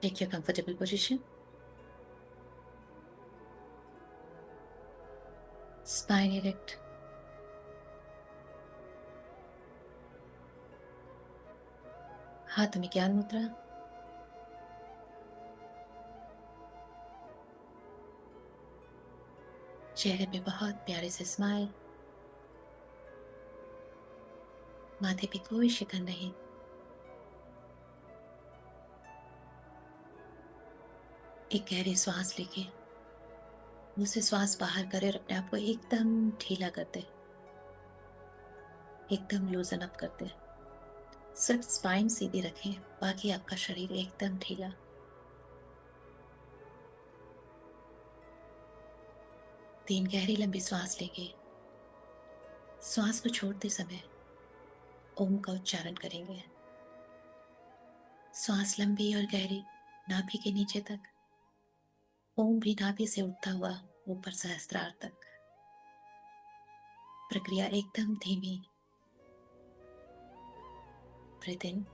Take your comfortable position. Spine erect. हाथ में ज्ञान मुद्रा. चेहरे पे बहुत प्यारे से स्माइल. माथे पे कोई शिकन नहीं. एक गहरी सांस लेके मुंह से श्वास बाहर करे और अपने आप को एकदम ढीला करते, एकदम लूजन अप करते. सिर्फ स्पाइन सीधी रखें, बाकी आपका शरीर एकदम ढीला. तीन गहरी लंबी सांस लेके श्वास को छोड़ते समय ओम का उच्चारण करेंगे. श्वास लंबी और गहरी नाभि के नीचे तक. ओम भी नाभि से उठता हुआ ऊपर सहस्त्रार तक. प्रक्रिया एकदम धीमी. ब्रीथ इन.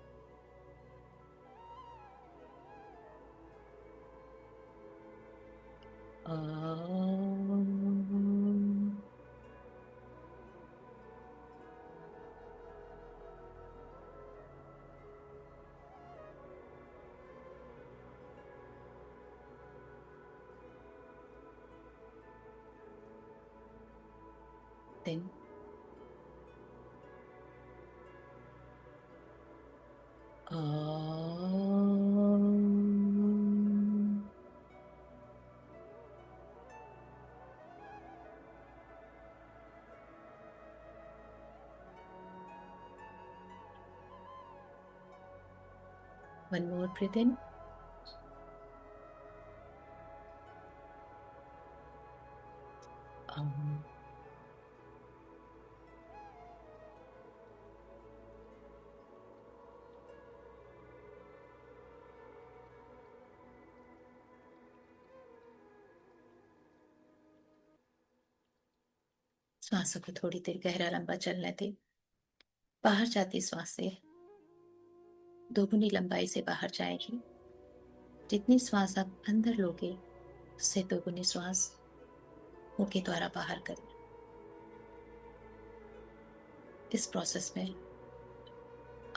दिन. One more breath in. श्वासों को थोड़ी देर गहरा लंबा चलने दें. बाहर जाती श्वास से दोगुनी लंबाई से बाहर जाएगी. जितनी श्वास आप अंदर लोगे उससे दोगुनी श्वास मुंह के द्वारा बाहर करें. इस प्रोसेस में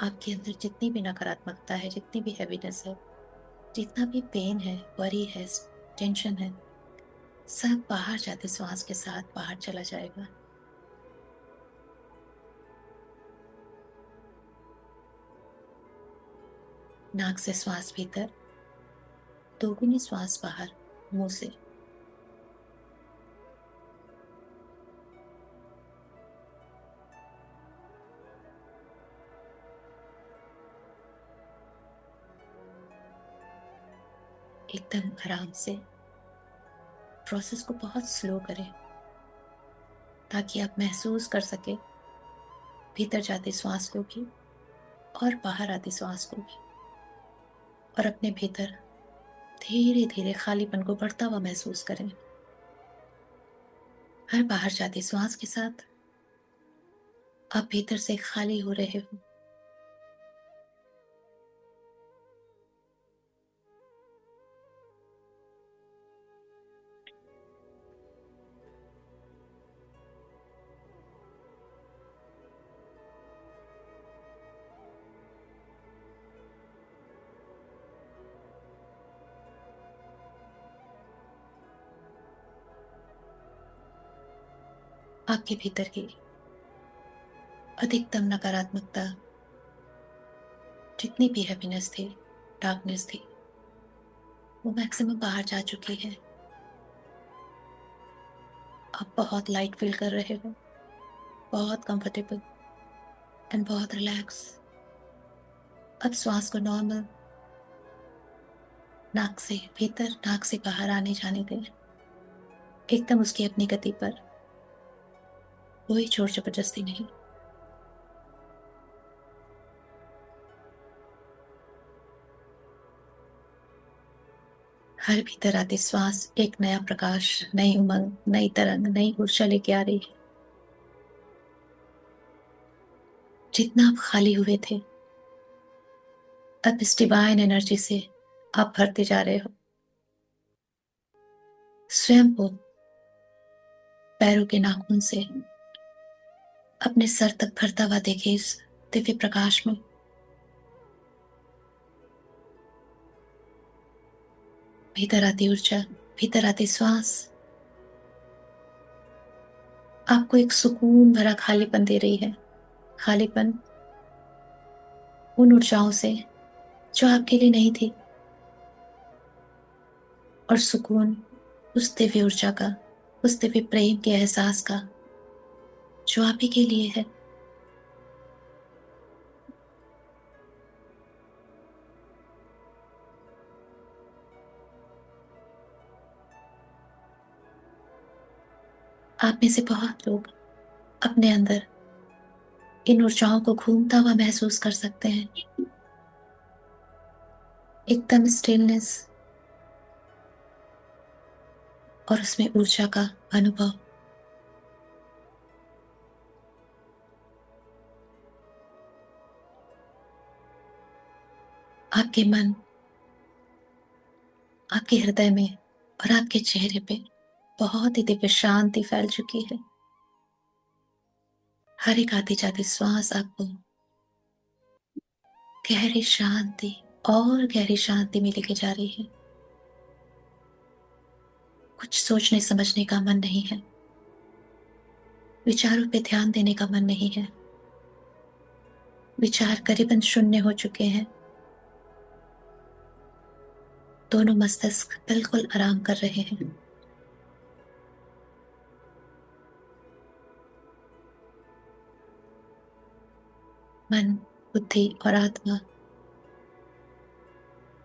आपके अंदर जितनी भी नकारात्मकता है, जितनी भी हैवीनेस है, जितना भी पेन है, वरी है, टेंशन है, सब बाहर जाते श्वास के साथ बाहर चला जाएगा. नाक से श्वास भीतर, दोगुनी श्वास बाहर मुंह से. एकदम आराम से प्रोसेस को बहुत स्लो करें ताकि आप महसूस कर सके भीतर जाती श्वास को भी और बाहर आती श्वास को भी, और अपने भीतर धीरे धीरे खालीपन को बढ़ता हुआ महसूस करें. हर बाहर जाती श्वास के साथ आप भीतर से खाली हो रहे हो. आपके भीतर की अधिकतम नकारात्मकता, जितनी भी हैप्पीनेस थी, डार्कनेस थी, वो मैक्सिमम बाहर जा चुकी है. आप बहुत लाइट फील कर रहे हो, बहुत कंफर्टेबल एंड बहुत रिलैक्स. अब श्वास को नॉर्मल नाक से भीतर, नाक से बाहर आने जाने दें, एकदम उसकी अपनी गति पर. कोई जोर जबरदस्ती नहीं. हर भीतर आती श्वास एक नया प्रकाश, नई उमंग, नई तरंग, नई ऊर्जा लेके आ रही है. जितना आप खाली हुए थे, अब इस डिवाइन एनर्जी से आप भरते जा रहे हो। स्वयं को पैरों के नाखून से अपने सर तक भरता हुआ देखिए इस दिव्य प्रकाश में। भीतर आती ऊर्जा, भीतर आती श्वास आपको एक सुकून भरा खालीपन दे रही है। खालीपन उन ऊर्जाओं से जो आपके लिए नहीं थी, और सुकून उस दिव्य ऊर्जा का, उस दिव्य प्रेम के एहसास का जो आप ही के लिए है। आप में से बहुत लोग अपने अंदर इन ऊर्जाओं को घूमता हुआ महसूस कर सकते हैं। एकदम स्टिलनेस और उसमें ऊर्जा का अनुभव। आपके मन, आपके हृदय में और आपके चेहरे पे बहुत ही दिव्य शांति फैल चुकी है। हर एक आती जाती श्वास आपको गहरी शांति और गहरी शांति में लेके जा रही है। कुछ सोचने समझने का मन नहीं है, विचारों पे ध्यान देने का मन नहीं है। विचार करीबन शून्य हो चुके हैं। दोनों मस्तिष्क बिल्कुल आराम कर रहे हैं। मन, बुद्धि और आत्मा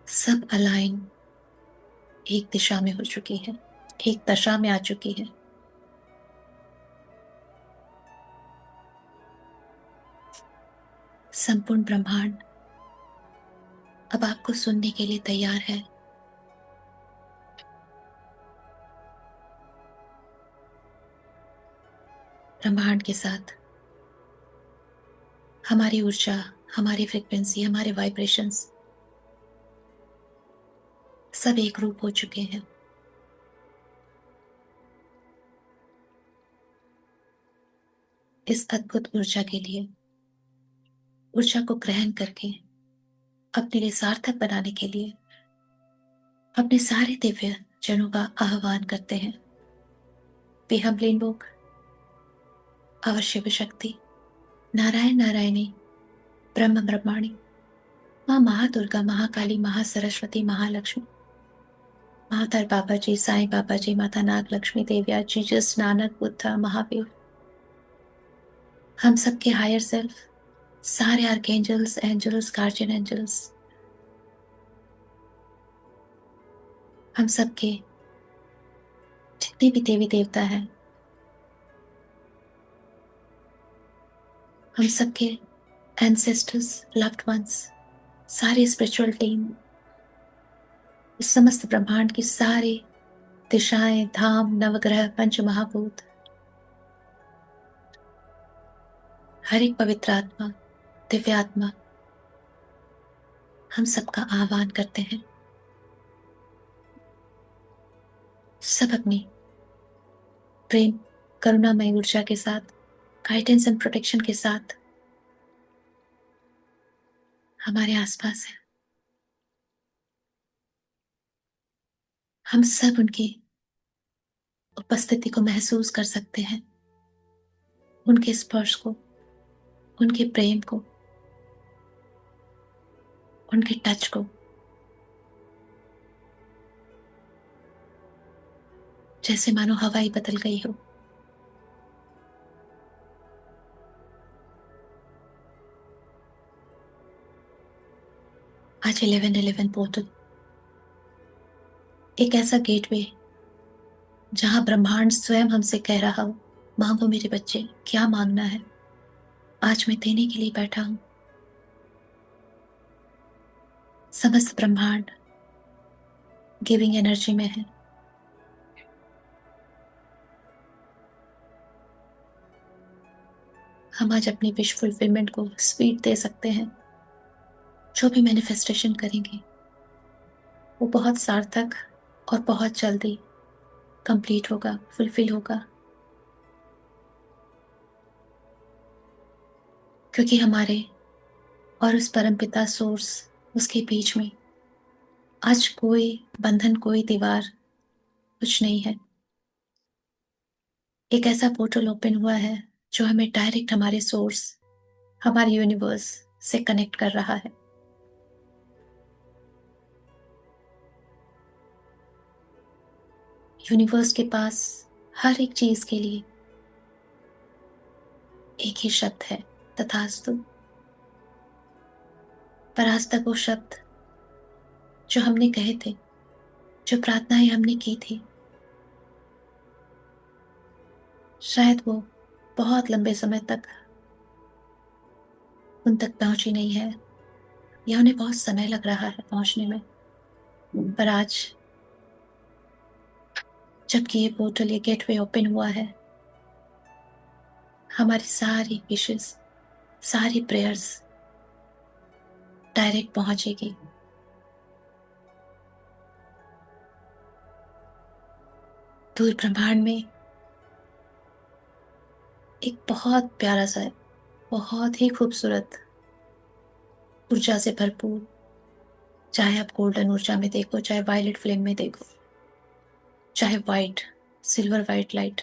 सब अलाइन एक दिशा में हो चुकी है, एक दशा में आ चुकी है। संपूर्ण ब्रह्मांड अब आपको सुनने के लिए तैयार है। ब्रह्मांड के साथ हमारी ऊर्जा, हमारी फ्रिक्वेंसी, हमारे वाइब्रेशंस सब एक रूप हो चुके हैं। इस अद्भुत ऊर्जा के लिए, ऊर्जा को ग्रहण करके अपने लिए सार्थक बनाने के लिए अपने सारे दिव्य जनों का आह्वान करते हैं। वे हम लोग अवश्य शक्ति, नारायण नारायणी, ब्रह्म ब्रह्माणी, माँ महादुर्गा, महाकाली, महासरस्वती, महालक्ष्मी, महातर बाबा जी, साईं बाबा जी, माता नाग लक्ष्मी देविया, जीसस, नानक, बुद्धा, महावीर, हम सबके हायर सेल्फ, सारे आर्कएंजल्स, एंजल्स, गार्जियन एंजल्स, हम सबके जितने भी देवी देवता हैं, हम सबके एंसेस्टर्स, लव्ड वंस, सारी स्पिरिचुअल टीम, इस समस्त ब्रह्मांड की सारी दिशाएं, धाम, नवग्रह, पंच महाभूत, हर एक पवित्र आत्मा, दिव्य आत्मा, हम सबका आह्वान करते हैं। सब अपनी प्रेम, करुणामय ऊर्जा के साथ, गाइडेंस एंड प्रोटेक्शन के साथ हमारे आसपास है। हम सब उनकी उपस्थिति को महसूस कर सकते हैं, उनके स्पर्श को, उनके प्रेम को, उनके टच को। जैसे मानो हवा ही बदल गई हो। आज 1111 पोर्टल एक ऐसा गेटवे जहां ब्रह्मांड स्वयं हमसे कह रहा हो, मांगो मेरे बच्चे, क्या मांगना है, आज मैं देने के लिए बैठा हूं। समस्त ब्रह्मांड गिविंग एनर्जी में है। हम आज अपनी विश फुलफिलमेंट को स्पीड दे सकते हैं। जो भी मैनिफेस्टेशन करेंगे वो बहुत सार्थक और बहुत जल्दी कंप्लीट होगा, फुलफिल होगा। क्योंकि हमारे और उस परमपिता सोर्स, उसके बीच में आज कोई बंधन, कोई दीवार, कुछ नहीं है। एक ऐसा पोर्टल ओपन हुआ है जो हमें डायरेक्ट हमारे सोर्स, हमारे यूनिवर्स से कनेक्ट कर रहा है। यूनिवर्स के पास हर एक चीज के लिए एक ही शब्द है, तथास्तु। पर आज तक वो शब्द जो हमने कहे थे, जो प्रार्थनाएं हमने की थी, शायद वो बहुत लंबे समय तक उन तक पहुंची नहीं है, या उन्हें बहुत समय लग रहा है पहुंचने में। पर आज जबकि ये पोर्टल, ये गेटवे ओपन हुआ है, हमारी सारी विशेस, सारी प्रेयर्स डायरेक्ट पहुंचेगी। दूर ब्रह्मांड में एक बहुत प्यारा सा, बहुत ही खूबसूरत ऊर्जा से भरपूर, चाहे आप गोल्डन ऊर्जा में देखो, चाहे वायलेट फ्लेम में देखो, चाहे वाइट, सिल्वर वाइट लाइट,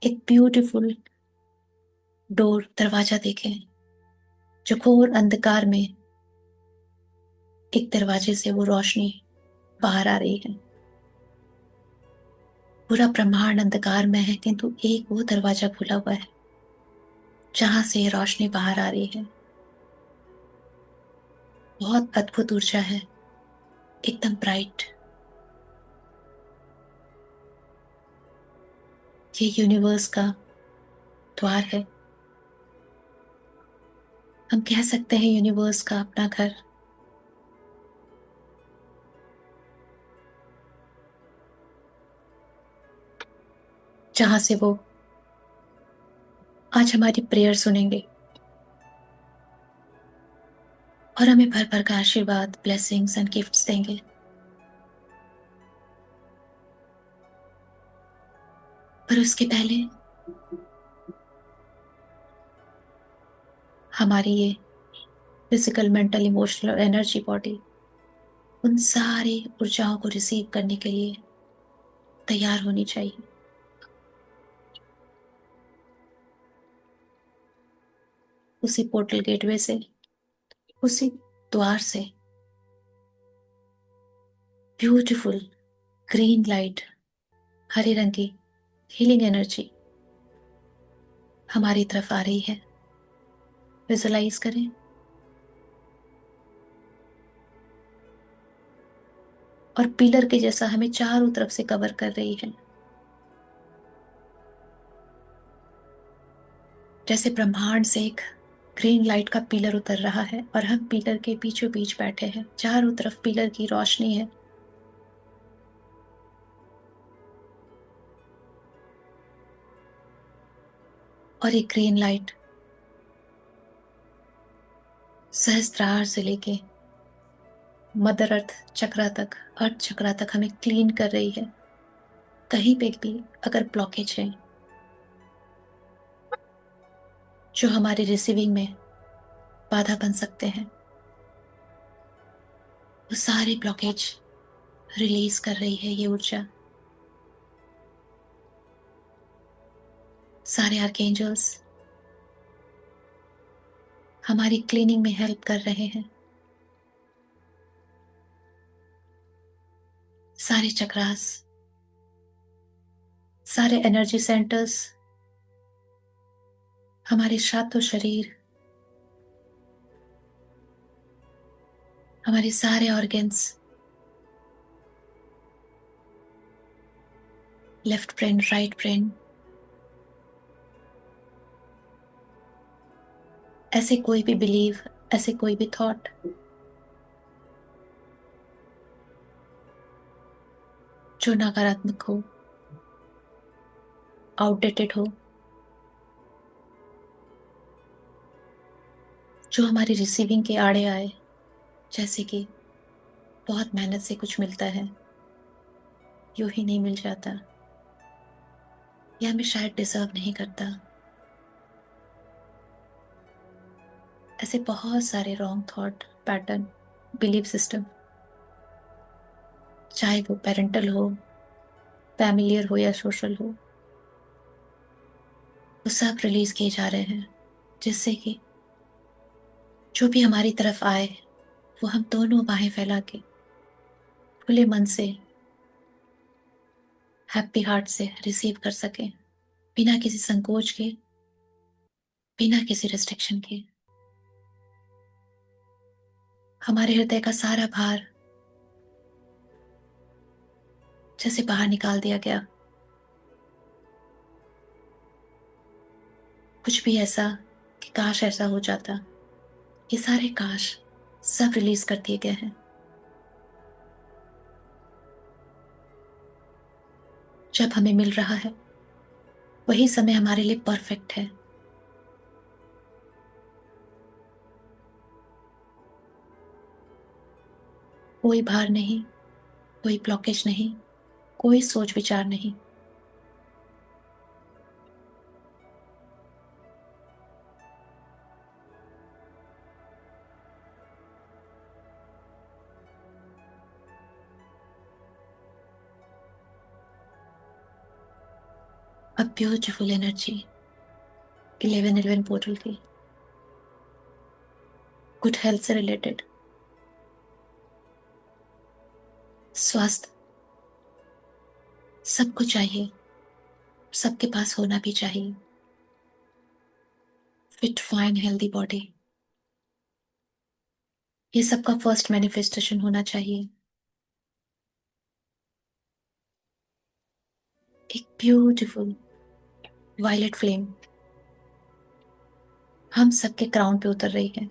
एक ब्यूटीफुल डोर, दरवाजा देखें जो घोर अंधकार में एक दरवाजे से वो रोशनी बाहर आ रही है। पूरा ब्रह्मांड अंधकार में है, किंतु एक वो दरवाजा खुला हुआ है जहां से रोशनी बाहर आ रही है। बहुत अद्भुत ऊर्जा है, एकदम ब्राइट। ये यूनिवर्स का द्वार है। हम कह सकते हैं यूनिवर्स का अपना घर, जहां से वो आज हमारी प्रेयर सुनेंगे और हमें भर भर का आशीर्वाद, ब्लेसिंग्स एंड गिफ्ट्स देंगे। पर उसके पहले हमारी ये फिजिकल, मेंटल, इमोशनल और एनर्जी बॉडी उन सारी ऊर्जाओं को रिसीव करने के लिए तैयार होनी चाहिए। उसी पोर्टल गेटवे से, उसी द्वार से ब्यूटीफुल ग्रीन लाइट, हरे रंग की हीलिंग एनर्जी हमारी तरफ आ रही है। विजुलाइज करें। और पिलर के जैसा हमें चारों तरफ से कवर कर रही है। जैसे ब्रह्मांड से एक ग्रीन लाइट का पिलर उतर रहा है और हम पिलर के बीचों बीच बैठे हैं, चारों तरफ पिलर की रोशनी है। और एक ग्रीन लाइट सहस्त्रार से लेके मदर अर्थ चक्रा तक, अर्थ चक्रा तक हमें क्लीन कर रही है। कहीं पे भी अगर ब्लॉकेज है जो हमारे रिसीविंग में बाधा बन सकते हैं, वो सारे ब्लॉकेज रिलीज कर रही है ये ऊर्जा। सारे आर्कएंजल्स हमारी क्लीनिंग में हेल्प कर रहे हैं। सारे चक्रास, सारे एनर्जी सेंटर्स, हमारे सातों शरीर, हमारे सारे organs, left brain, right brain, ऐसे कोई भी बिलीव, ऐसे कोई भी थॉट जो नकारात्मक हो, आउटडेटेड हो, जो हमारी रिसीविंग के आड़े आए, जैसे कि बहुत मेहनत से कुछ मिलता है, यूं ही नहीं मिल जाता, या मैं शायद डिजर्व नहीं करता। ऐसे बहुत सारे wrong thought pattern, belief system, चाहे वो पेरेंटल हो, फैमिलियर हो या सोशल हो, वो सब रिलीज किए जा रहे हैं, जिससे कि जो भी हमारी तरफ आए वो हम दोनों बाहें फैला के खुले मन से, हैप्पी हार्ट से रिसीव कर सकें, बिना किसी संकोच के, बिना किसी रिस्ट्रिक्शन के। हमारे हृदय का सारा भार जैसे बाहर निकाल दिया गया। कुछ भी ऐसा कि काश ऐसा हो जाता, ये सारे काश सब रिलीज कर दिए गए हैं। जब हमें मिल रहा है वही समय हमारे लिए परफेक्ट है। कोई भार नहीं, कोई ब्लॉकेज नहीं, कोई सोच विचार नहीं। अब ब्यूटीफुल एनर्जी 1111 पोर्टल की, गुड हेल्थ से रिलेटेड, स्वास्थ्य सबको चाहिए, सबके पास होना भी चाहिए। फिट फाइन हेल्दी बॉडी, ये सबका फर्स्ट मैनिफेस्टेशन होना चाहिए। एक ब्यूटीफुल वायलेट फ्लेम हम सबके क्राउन पे उतर रही है।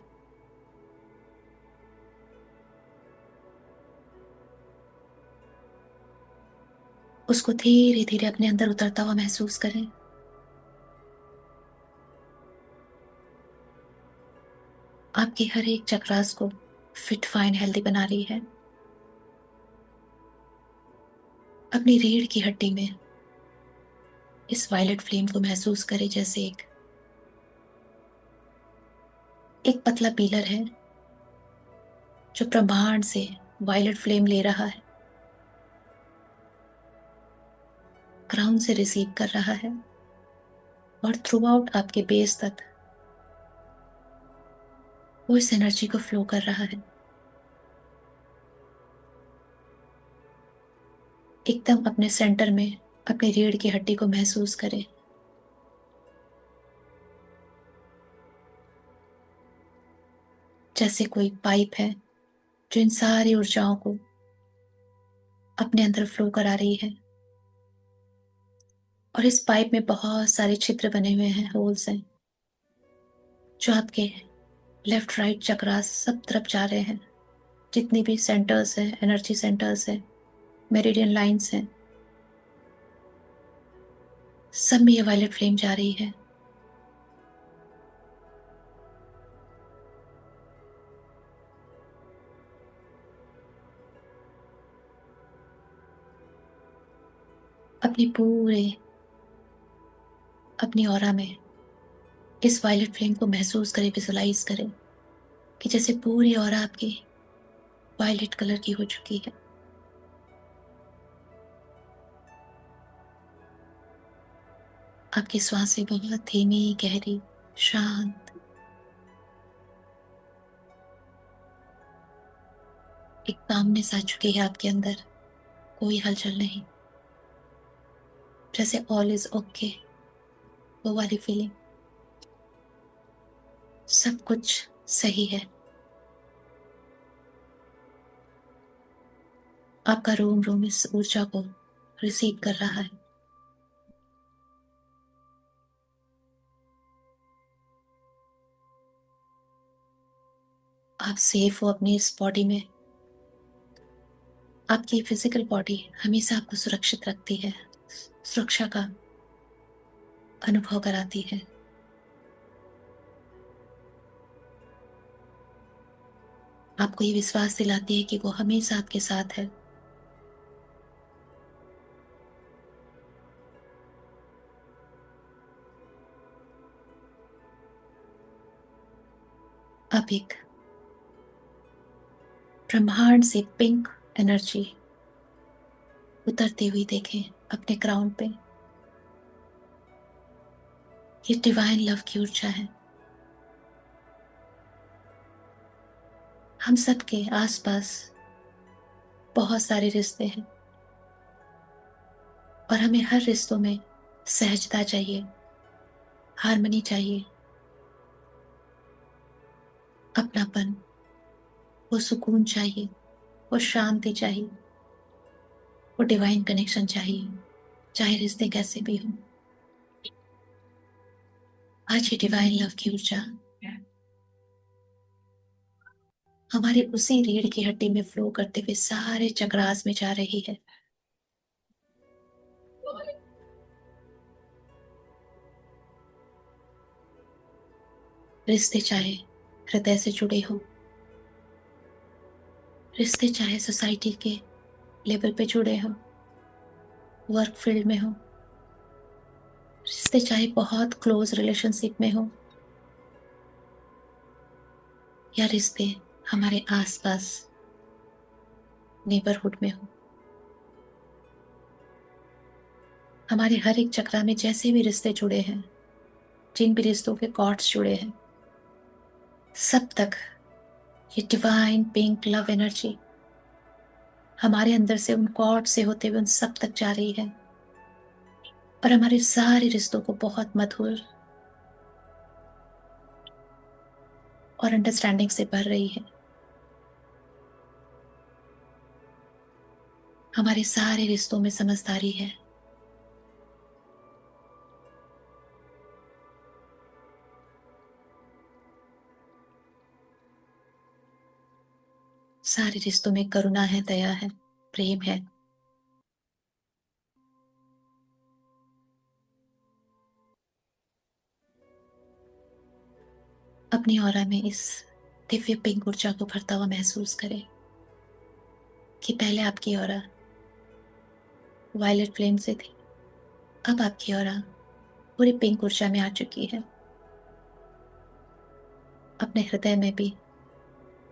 उसको धीरे धीरे अपने अंदर उतरता हुआ महसूस करें। आपकी हर एक चक्रास को फिट फाइन हेल्दी बना रही है। अपनी रीढ़ की हड्डी में इस वायलेट फ्लेम को महसूस करें, जैसे एक पतला पीलर है जो ब्रह्मांड से वायलेट फ्लेम ले रहा है, क्राउन से रिसीव कर रहा है और थ्रू आउट आपके बेस तक वो इस एनर्जी को फ्लो कर रहा है। एकदम अपने सेंटर में अपनी रीढ़ की हड्डी को महसूस करें। जैसे कोई पाइप है जो इन सारी ऊर्जाओं को अपने अंदर फ्लो करा रही है, और इस पाइप में बहुत सारे छिद्र बने हुए हैं, होल्स हैं, जो आपके लेफ्ट राइट चक्रास सब तरफ जा रहे हैं। जितनी भी सेंटर्स हैं, एनर्जी सेंटर्स हैं, मेरिडियन लाइंस हैं, सब में ये वायलेट फ्लेम जा रही है। अपनी पूरे अपनी ऑरा में इस वायलेट फ्लेम को महसूस करें, विजुलाइज करें कि जैसे पूरी ऑरा आपकी वायलेट कलर की हो चुकी है। आपकी सांसें बहुत धीमी, गहरी, शांत, एक कामनेस आ चुकी है आपके अंदर, कोई हलचल नहीं, जैसे ऑल इज ओके, वो वाली फीलिंग। सब कुछ सही है। आपका रोम रोम इस ऊर्जा को रिसीव कर रहा है। आप सेफ हो अपनी इस बॉडी में। आपकी फिजिकल बॉडी हमेशा आपको सुरक्षित रखती है, सुरक्षा का अनुभव कराती है। आपको ये विश्वास दिलाती है कि वो हमेशा आपके साथ है। आप एक ब्रह्मांड से पिंक एनर्जी उतरती हुई देखें अपने क्राउन पे। ये डिवाइन लव की ऊर्जा है। हम सबके आसपास बहुत सारे रिश्ते हैं और हमें हर रिश्तों में सहजता चाहिए, हार्मनी चाहिए, अपनापन, वो सुकून चाहिए, वो शांति चाहिए, वो डिवाइन कनेक्शन चाहिए, चाहे रिश्ते कैसे भी हों। आज ये डिवाइन लव की ऊर्जा हमारे उसी रीढ़ की हड्डी में फ्लो करते हुए सारे चक्रास में जा रही है। रिश्ते चाहे हृदय से जुड़े हो, रिश्ते चाहे सोसाइटी के लेवल पे जुड़े हो, वर्क फील्ड में हो, रिश्ते चाहे बहुत क्लोज रिलेशनशिप में हो, या रिश्ते हमारे आसपास नेबरहुड में हो। हमारे हर एक चक्रा में जैसे भी रिश्ते जुड़े हैं, जिन भी रिश्तों के कॉर्ड्स जुड़े हैं, सब तक ये डिवाइन पिंक लव एनर्जी हमारे अंदर से उन कॉर्ड से होते हुए उन सब तक जा रही है और हमारे सारे रिश्तों को बहुत मधुर और अंडरस्टैंडिंग से भर रही है। हमारे सारे रिश्तों में समझदारी है। सारे रिश्तों में करुणा है, दया है, प्रेम है। अपनी ऑरा में इस दिव्य पिंक ऊर्जा को भरता हुआ महसूस करें कि पहले आपकी ऑरा वायलेट फ्लेम से थी, अब आपकी ऑरा पूरी पिंक ऊर्जा में आ चुकी है। अपने हृदय में भी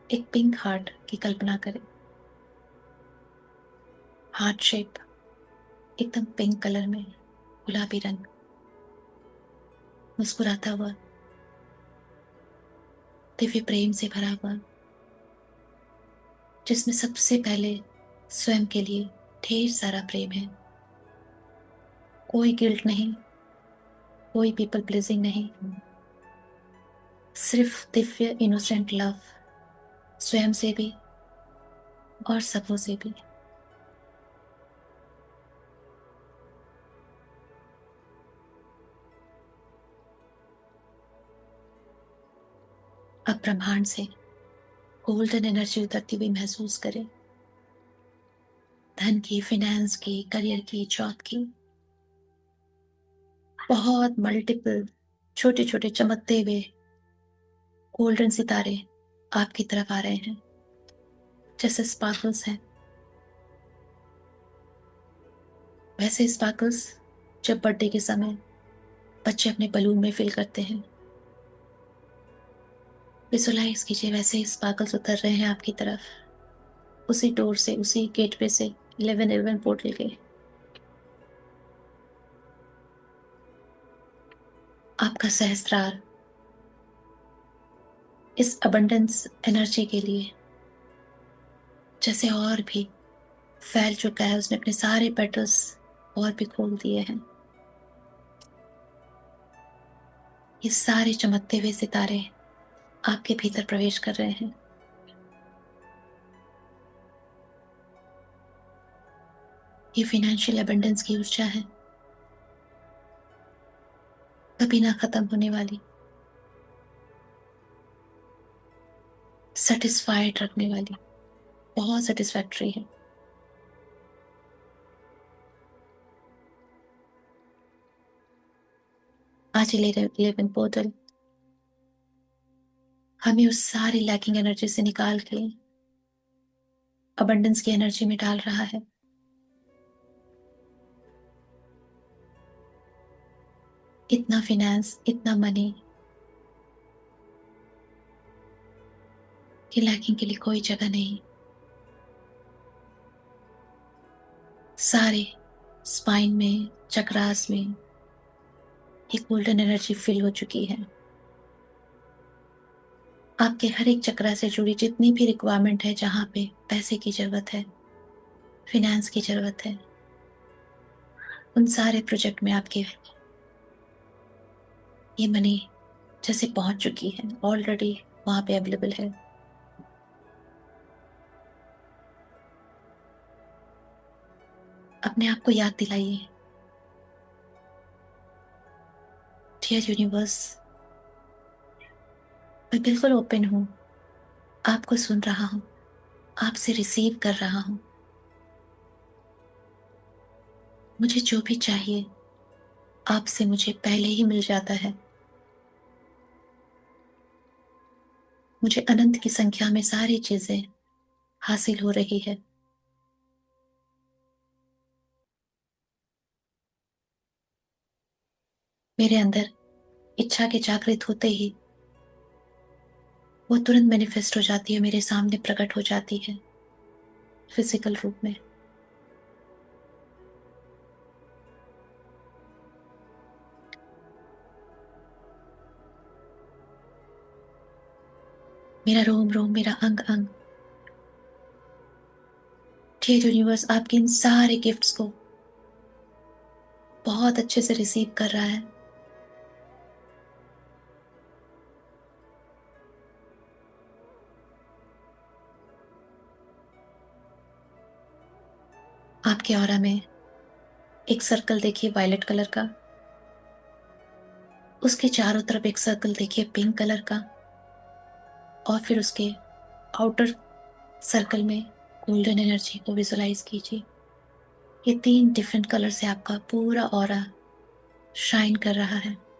एक पिंक हार्ट की कल्पना करें। हार्ट शेप एकदम पिंक कलर में, गुलाबी रंग, मुस्कुराता हुआ, दिव्य प्रेम से भरा हुआ, जिसमें सबसे पहले स्वयं के लिए ढेर सारा प्रेम है। कोई गिल्ट नहीं, कोई पीपल प्लीजिंग नहीं, सिर्फ दिव्य इनोसेंट लव, स्वयं से भी और सबों से भी। अब ब्रह्मांड से गोल्डन एनर्जी उतरती हुई महसूस करें। धन की, फाइनेंस की, करियर की, जॉब की, बहुत मल्टीपल छोटे छोटे चमकते हुए गोल्डन सितारे आपकी तरफ आ रहे हैं, जैसे स्पार्कल्स हैं वैसे स्पार्कल्स जब बर्थडे के समय बच्चे अपने बलून में फिल करते हैं, विजुलाइज कीजिए वैसे ही स्पार्कल्स उतर रहे हैं आपकी तरफ, उसी डोर से, उसी गेटवे से, 1111 पोर्टल के। आपका सहस्त्रार इस अबंडेंस एनर्जी के लिए जैसे और भी फैल चुका है, उसने अपने सारे पेटल्स और भी खोल दिए हैं। ये सारे चमकते हुए सितारे आपके भीतर प्रवेश कर रहे हैं। ये फिनेंशियल अबंडेंस की ऊर्जा है, कभी ना खत्म होने वाली, सेटिस्फाइड रखने वाली, बहुत सेटिस्फैक्ट्री है। आज 11 पोर्टल हमें उस सारी लैकिंग एनर्जी से निकाल के अबंडेंस की एनर्जी में डाल रहा है। इतना फिनेंस, इतना मनी कि लैकिंग के लिए कोई जगह नहीं। सारे स्पाइन में, चक्रास में एक गोल्डन एनर्जी फिल हो चुकी है। आपके हर एक चक्रा से जुड़ी जितनी भी रिक्वायरमेंट है, जहां पे पैसे की जरूरत है, फिनेंस की जरूरत है, उन सारे प्रोजेक्ट में आपके ये मनी जैसे पहुंच चुकी है, ऑलरेडी वहां पे अवेलेबल है। अपने आप को याद दिलाइए, डियर यूनिवर्स, मैं बिल्कुल ओपन हूँ, आपको सुन रहा हूँ, आपसे रिसीव कर रहा हूँ। मुझे जो भी चाहिए आपसे मुझे पहले ही मिल जाता है। मुझे अनंत की संख्या में सारी चीजें हासिल हो रही है। मेरे अंदर इच्छा के जागृत होते ही वो तुरंत मैनिफेस्ट हो जाती है, मेरे सामने प्रकट हो जाती है फिजिकल रूप में। मेरा रोम रोम, मेरा अंग अंग, डियर यूनिवर्स, आपके इन सारे गिफ्ट्स को बहुत अच्छे से रिसीव कर रहा है। आपके ऑरा में एक सर्कल देखिए वायलेट कलर का, उसके चारों तरफ एक सर्कल देखिए पिंक कलर का, और फिर उसके आउटर सर्कल में गोल्डन एनर्जी को विजुलाइज कीजिए। ये 3 डिफरेंट कलर से आपका पूरा ऑरा शाइन कर रहा है।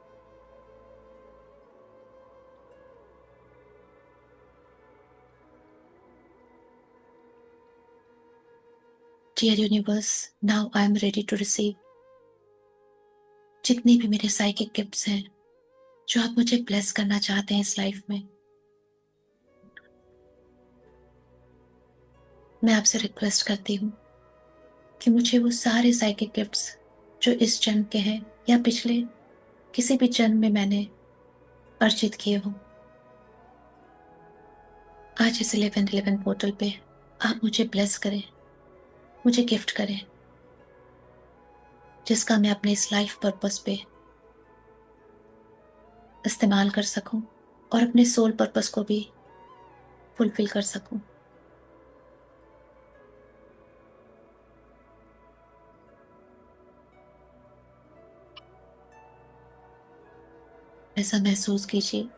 Dear universe, now I am ready to receive जितनी भी मेरे साइकिक गिफ्ट्स हैं जो आप मुझे ब्लेस करना चाहते हैं इस लाइफ में। मैं आपसे रिक्वेस्ट करती हूँ कि मुझे वो सारे साइकिक गिफ्ट्स जो इस जन्म के हैं या पिछले किसी भी जन्म में मैंने अर्जित किए हों, आज इस 1111 पोर्टल पे आप मुझे ब्लेस करें, मुझे गिफ्ट करें, जिसका मैं अपने इस लाइफ पर्पस पे इस्तेमाल कर सकूं और अपने सोल पर्पस को भी फुलफिल कर सकूं। ऐसा महसूस कीजिए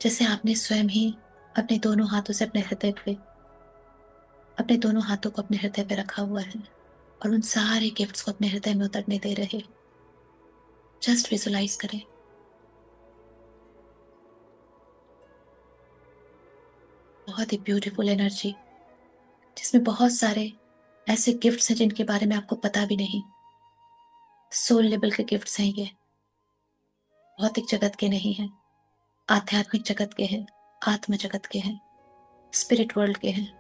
जैसे आपने स्वयं ही अपने दोनों हाथों से अपने दोनों हाथों को अपने हृदय पे रखा हुआ है और उन सारे गिफ्ट्स को अपने हृदय में उतरने दे रहे हैं। जस्ट विजुलाइज करें। बहुत ही ब्यूटीफुल एनर्जी, जिसमें बहुत सारे ऐसे गिफ्ट्स हैं जिनके बारे में आपको पता भी नहीं। सोल लेवल के गिफ्ट्स हैं ये, भौतिक जगत के नहीं हैं, आध्यात्मिक जगत के हैं, आत्म जगत के हैं, स्पिरिट वर्ल्ड के हैं।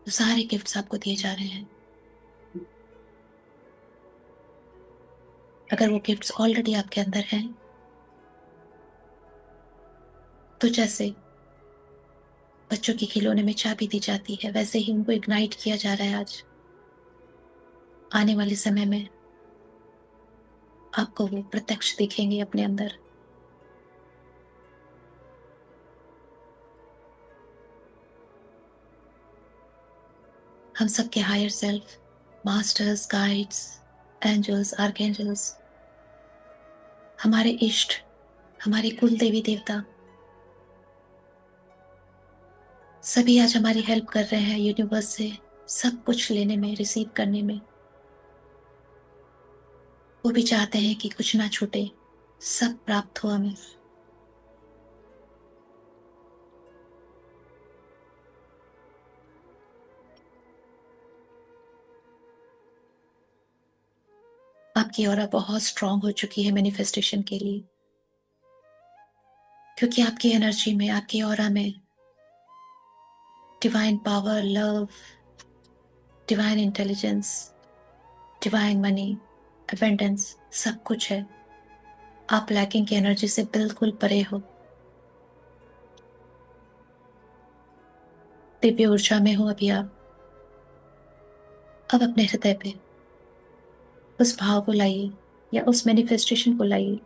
तो सारे गिफ्ट्स आपको दिए जा रहे हैं। अगर वो गिफ्ट्स ऑलरेडी आपके अंदर हैं, तो जैसे बच्चों के खिलौने में चाबी दी जाती है, वैसे ही उनको इग्नाइट किया जा रहा है आज। आने वाले समय में आपको वो प्रत्यक्ष दिखेंगे अपने अंदर। हम सबके higher self, masters, guides, angels, archangels, हमारे इष्ट, हमारे कुल देवी देवता, सभी आज हमारी हेल्प कर रहे हैं यूनिवर्स से सब कुछ लेने में, रिसीव करने में। वो भी चाहते हैं कि कुछ ना छूटे, सब प्राप्त हो हमें। आपकी ऑरा बहुत स्ट्रांग हो चुकी है मैनिफेस्टेशन के लिए, क्योंकि आपकी एनर्जी में, आपकी ऑरा में divine power, love, divine intelligence, divine money, abundance सब कुछ है। आप लैकिंग की एनर्जी से बिल्कुल परे हो। दिव्य ऊर्जा में हो अभी आप। अब अपने हृदय पे उस भाव को लाइए, या उस मैनिफेस्टेशन को लाइए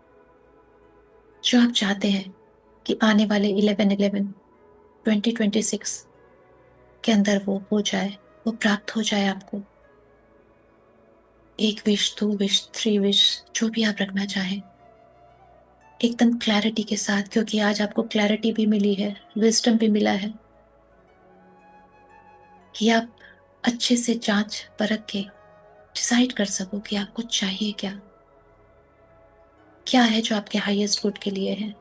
जो आप चाहते हैं कि आने वाले 11/11/2026 के अंदर वो हो जाए, वो प्राप्त हो जाए आपको। एक विश, 2 विश, 3 विश, जो भी आप रखना चाहें, एकदम क्लैरिटी के साथ, क्योंकि आज आपको क्लैरिटी भी मिली है, विजडम भी मिला है कि आप अच्छे से जांच परख के डिसाइड कर सको कि आपको चाहिए क्या, क्या है जो आपके हाईएस्ट गुड के लिए है।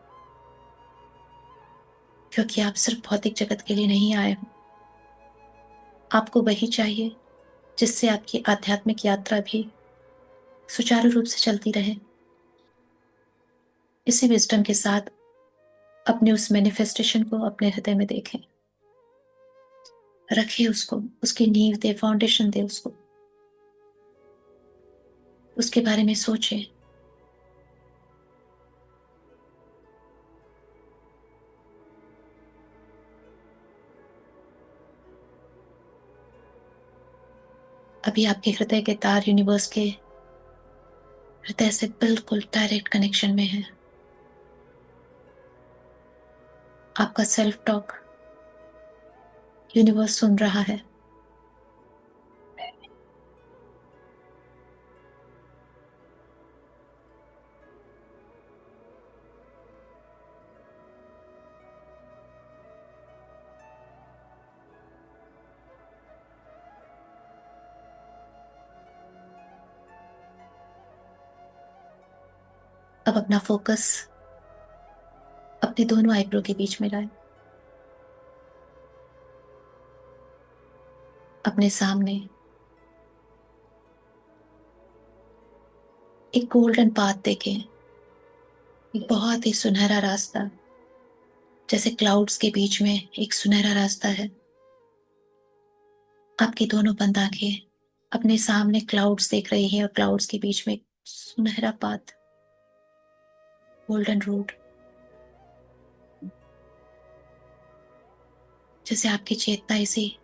क्योंकि आप सिर्फ भौतिक जगत के लिए नहीं आए हो, आपको वही चाहिए जिससे आपकी आध्यात्मिक यात्रा भी सुचारू रूप से चलती रहे। इसी विजडम के साथ अपने उस मैनिफेस्टेशन को अपने हृदय में देखें, रखिए उसको, उसकी नींव दे, फाउंडेशन दे उसको, उसके बारे में सोचें। अभी आपके हृदय के तार यूनिवर्स के हृदय से बिल्कुल डायरेक्ट कनेक्शन में है। आपका सेल्फ टॉक यूनिवर्स सुन रहा है। अब अपना फोकस अपने दोनों आईब्रो के बीच में लाएं। अपने सामने एक गोल्डन पाथ देखें, एक बहुत ही सुनहरा रास्ता, जैसे क्लाउड्स के बीच में एक सुनहरा रास्ता है। आपकी दोनों बंद आंखें अपने सामने क्लाउड्स देख रही हैं, और क्लाउड्स के बीच में एक सुनहरा पाथ, गोल्डन रोड। जैसे आपकी चेतना इसी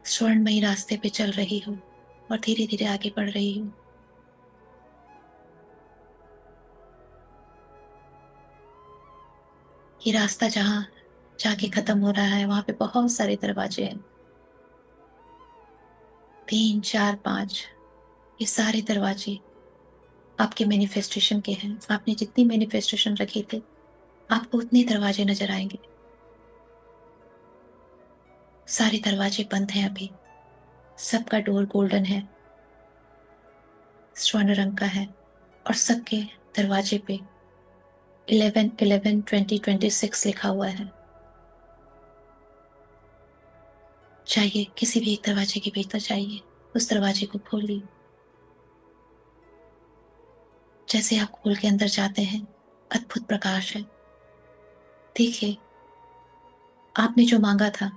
स्वर्णमयी रास्ते पे चल रही हो और धीरे धीरे आगे बढ़ रही हो। ये रास्ता जहां जाके खत्म हो रहा है, वहां पे बहुत सारे दरवाजे हैं, 3, 4, 5। ये सारे दरवाजे आपके मैनिफेस्टेशन के हैं। आपने जितनी मैनिफेस्टेशन रखे थे, आपको उतने दरवाजे नजर आएंगे। सारे दरवाजे बंद हैं अभी, सबका डोर गोल्डन है, स्वर्ण रंग का है, और सबके दरवाजे पे 11/11/2026 लिखा हुआ है। चाहिए किसी भी एक दरवाजे के भीतर चाहिए, उस दरवाजे को खोलिए। जैसे आप खोल के अंदर जाते हैं, अद्भुत प्रकाश है। देखिए, आपने जो मांगा था,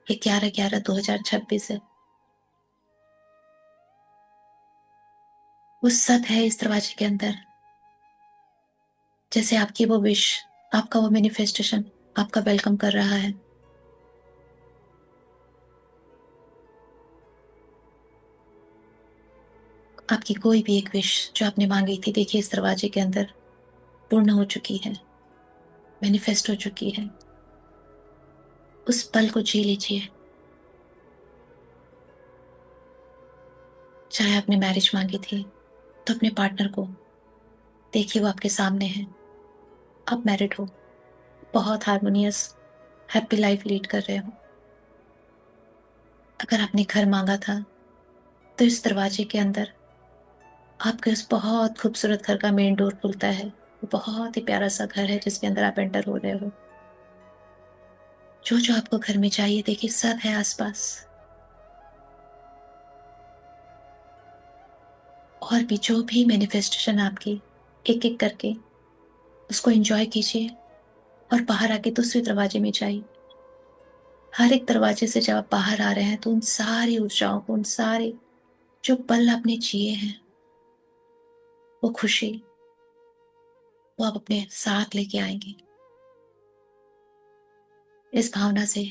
ये 11/11/2026 है, वो सब है इस दरवाजे के अंदर। जैसे आपकी वो विश, आपका वो मैनिफेस्टेशन आपका वेलकम कर रहा है। आपकी कोई भी एक विश जो आपने मांगी थी, देखिए इस दरवाजे के अंदर पूर्ण हो चुकी है, मैनिफेस्ट हो चुकी है। उस पल को जी लीजिए। चाहे आपने मैरिज मांगी थी, तो अपने पार्टनर को देखिए, वो आपके सामने है। आप मैरिड हो, बहुत हार्मोनियस हैप्पी लाइफ लीड कर रहे हो। अगर आपने घर मांगा था, तो इस दरवाजे के अंदर आपके उस बहुत खूबसूरत घर का मेन डोर खुलता है। वो बहुत ही प्यारा सा घर है जिसके अंदर आप एंटर हो रहे हो। जो जो आपको घर में चाहिए देखिए सब है आसपास। और भी जो भी मैनिफेस्टेशन आपकी, एक एक करके उसको एंजॉय कीजिए और बाहर आके दूसरे दरवाजे में जाइए। हर एक दरवाजे से जब आप बाहर आ रहे हैं तो उन सारी ऊर्जाओं को, उन सारे जो पल आपने जिए हैं, वो खुशी, वो आप अपने साथ लेके आएंगे इस भावना से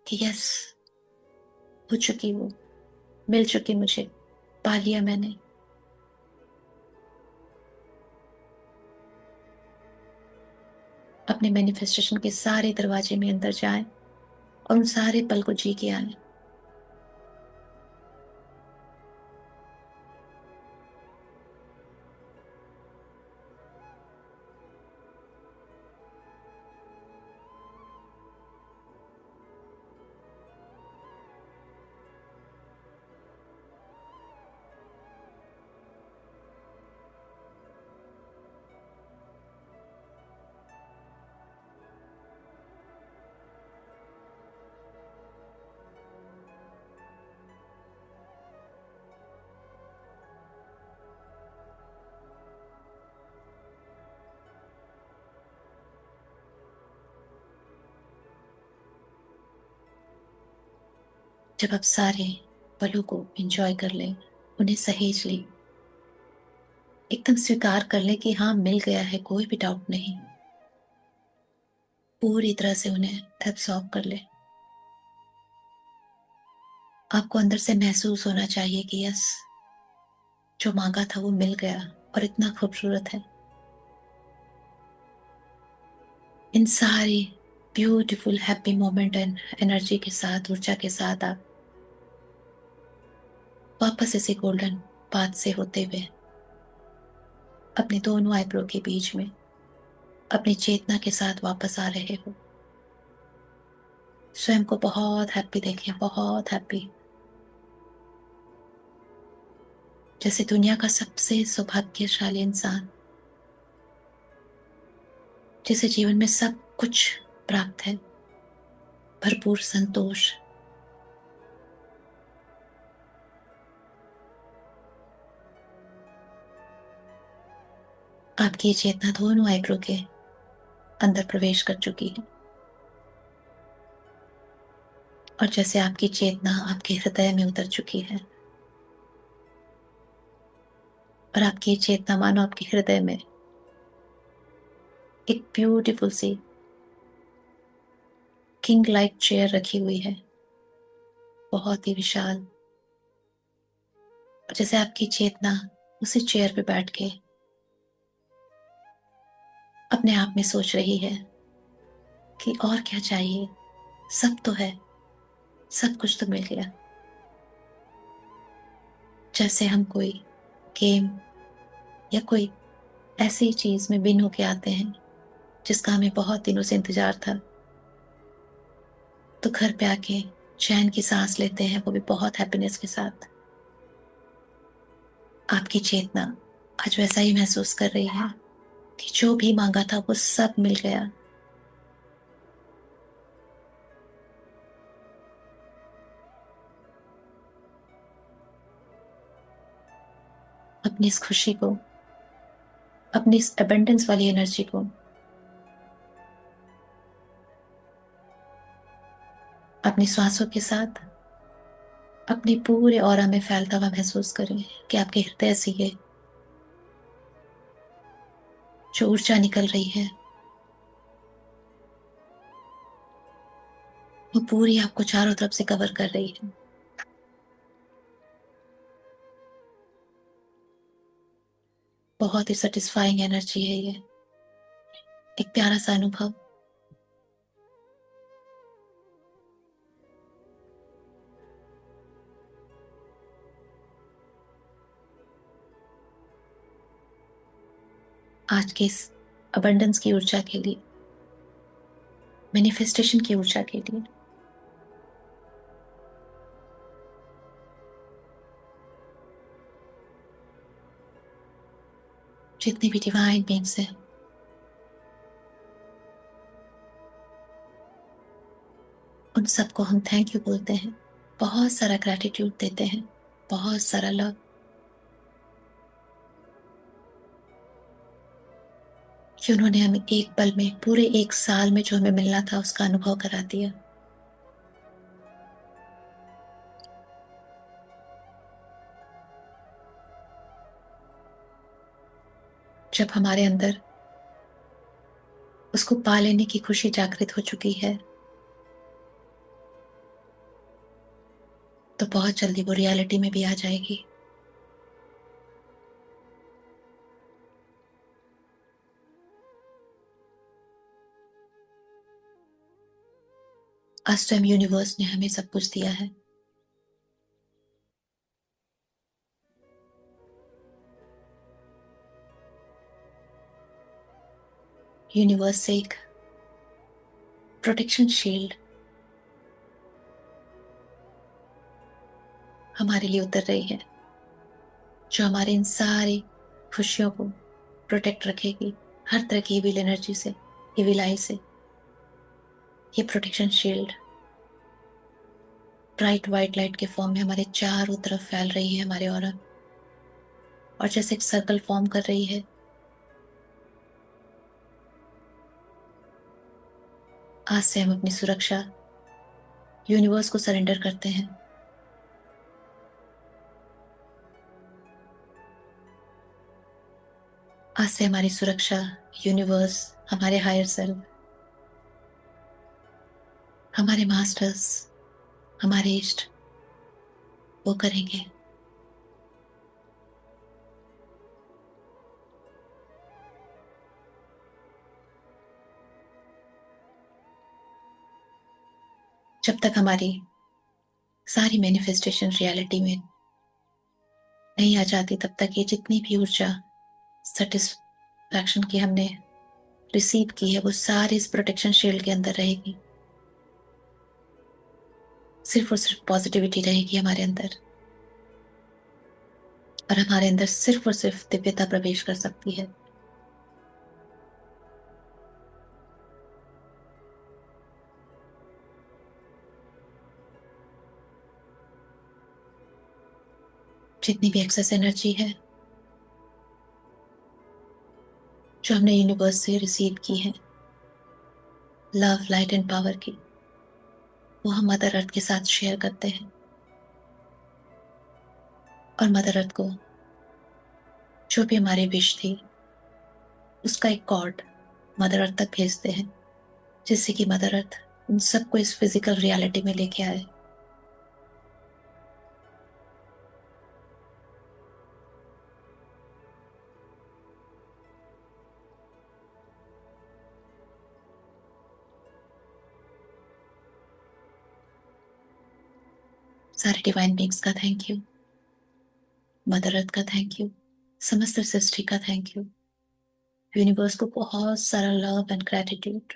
कि यस, हो चुकी, वो मिल चुकी मुझे, पा लिया मैंने। अपने मैनिफेस्टेशन के सारे दरवाजे में अंदर जाएं और उन सारे पल को जी के आए। जब आप सारे पलों को एंजॉय कर लें, उन्हें सहेज लें, एकदम स्वीकार कर लें कि हाँ मिल गया है, कोई भी डाउट नहीं, पूरी तरह से उन्हें एब्सॉर्ब कर लें। आपको अंदर से महसूस होना चाहिए कि यस, जो मांगा था वो मिल गया और इतना खूबसूरत है। इन सारी beautiful happy moment and energy के साथ, ऊर्जा के साथ आप वापस इसी गोल्डन पाथ से होते हुए अपने दोनों आईब्रो के बीच में अपनी चेतना के साथ वापस आ रहे हो। स्वयं को बहुत हैप्पी देखें, बहुत हैप्पी, जैसे दुनिया का सबसे सौभाग्यशाली इंसान, जिसे जीवन में सब कुछ प्राप्त है, भरपूर संतोष। आपकी ये चेतना दोनों आईब्रो के अंदर प्रवेश कर चुकी है और जैसे आपकी चेतना आपके हृदय में उतर चुकी है और आपकी ये चेतना मानो आपके हृदय में एक ब्यूटीफुल सी किंग लाइक चेयर रखी हुई है, बहुत ही विशाल। और जैसे आपकी चेतना उसी चेयर पे बैठ के अपने आप में सोच रही है कि और क्या चाहिए, सब तो है, सब कुछ तो मिल गया। जैसे हम कोई गेम या कोई ऐसी चीज में विन होके आते हैं जिसका हमें बहुत दिनों से इंतजार था, तो घर पे आके चैन की सांस लेते हैं, वो भी बहुत हैप्पीनेस के साथ। आपकी चेतना आज वैसा ही महसूस कर रही है कि जो भी मांगा था वो सब मिल गया। अपनी इस खुशी को, अपनी इस एबंडेंस वाली एनर्जी को अपनी सांसों के साथ अपने पूरे ऑरा में फैलता हुआ महसूस करें कि आपके हृदय से ये जो ऊर्जा निकल रही है वो पूरी आपको चारों तरफ से कवर कर रही है। बहुत ही सेटिस्फाइंग एनर्जी है ये, एक प्यारा सा अनुभव। आज के इस अबंडेंस की ऊर्जा के लिए, मैनिफेस्टेशन की ऊर्जा के लिए जितनी भी डिवाइन बीइंग्स हैं, उन सबको हम थैंक यू बोलते हैं, बहुत सारा ग्रैटिट्यूड देते हैं, बहुत सारा लव, कि उन्होंने हमें एक पल में, पूरे एक साल में जो हमें मिलना था उसका अनुभव करा दिया। जब हमारे अंदर उसको पा लेने की खुशी जागृत हो चुकी है, तो बहुत जल्दी वो रियलिटी में भी आ जाएगी। आज स्वयं यूनिवर्स ने हमें सब कुछ दिया है। यूनिवर्स से एक प्रोटेक्शन शील्ड हमारे लिए उतर रही है, जो हमारे इन सारी खुशियों को प्रोटेक्ट रखेगी हर तरह की इविल एनर्जी से, इविल आई से। ये protection shield bright white light के फॉर्म में हमारे चारों तरफ फैल रही है, हमारे ऑरा, और जैसे एक सर्कल फॉर्म कर रही है। आज से हम अपनी सुरक्षा यूनिवर्स को सरेंडर करते हैं। आज से हमारी सुरक्षा यूनिवर्स, हमारे हायर सेल्फ, हमारे मास्टर्स, हमारे इष्ट, वो करेंगे। जब तक हमारी सारी मैनिफेस्टेशन रियलिटी में नहीं आ जाती, तब तक ये जितनी भी ऊर्जा सेटिस्फैक्शन की हमने रिसीव की है, वो सारी इस प्रोटेक्शन शील्ड के अंदर रहेगी। सिर्फ और सिर्फ पॉजिटिविटी रहेगी हमारे अंदर, और हमारे अंदर सिर्फ और सिर्फ दिव्यता प्रवेश कर सकती है। जितनी भी एक्सेस एनर्जी है जो हमने यूनिवर्स से रिसीव की है, लव, लाइट एंड पावर की, वो हम मदर अर्थ के साथ शेयर करते हैं, और मदर अर्थ को जो भी हमारी विश थी उसका एक कॉर्ड मदर अर्थ तक भेजते हैं, जिससे कि मदर अर्थ उन सबको इस फिजिकल रियलिटी में लेके आए। सारे डिवाइन बींग्स का थैंक यू, मदर अर्थ का थैंक यू, समस्त सृष्टि का थैंक यू, यूनिवर्स को बहुत सारा लव एंड ग्रेटिट्यूड,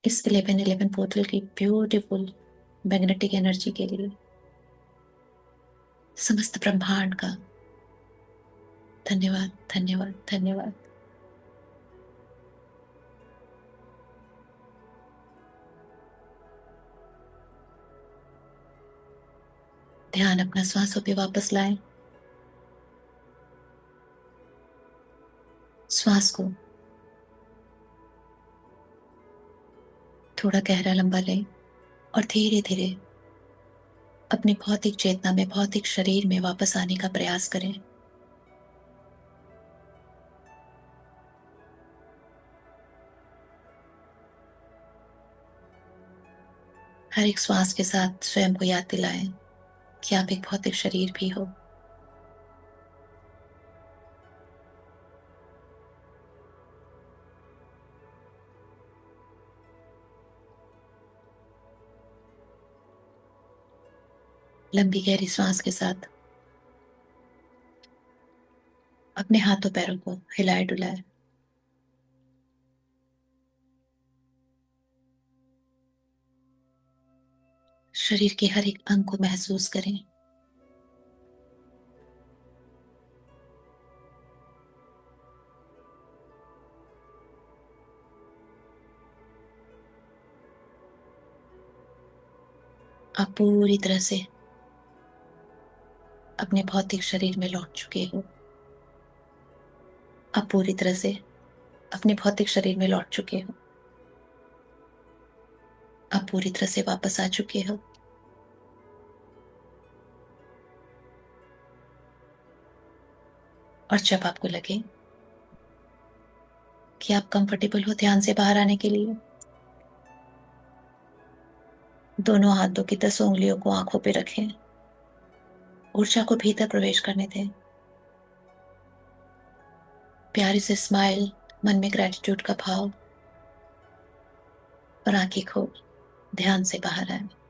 इस 1111 पोर्टल की ब्यूटीफुल मैग्नेटिक एनर्जी के लिए, समस्त ब्रह्मांड का धन्यवाद, धन्यवाद, धन्यवाद। ध्यान अपना श्वासों पे वापस लाएं। श्वास को थोड़ा गहरा लंबा लें, और धीरे धीरे अपनी भौतिक चेतना में, भौतिक शरीर में वापस आने का प्रयास करें। हर एक श्वास के साथ स्वयं को याद दिलाएं कि आप एक भौतिक शरीर भी हो। लंबी गहरी सांस के साथ अपने हाथों पैरों को हिलाए डुलाए। शरीर के हर एक अंग को महसूस करें। आप पूरी तरह से अपने भौतिक शरीर में लौट चुके हो। आप पूरी तरह से अपने भौतिक शरीर में लौट चुके हो। आप पूरी तरह से वापस आ चुके हो। और जब आपको लगे कि आप कंफर्टेबल हो ध्यान से बाहर आने के लिए, दोनों हाथों की 10 उंगलियों को आंखों पे रखें। ऊर्जा को भीतर प्रवेश करने दें। प्यारी से स्माइल, मन में ग्रेटिट्यूड का भाव, और आंखें खोल ध्यान से बाहर आए।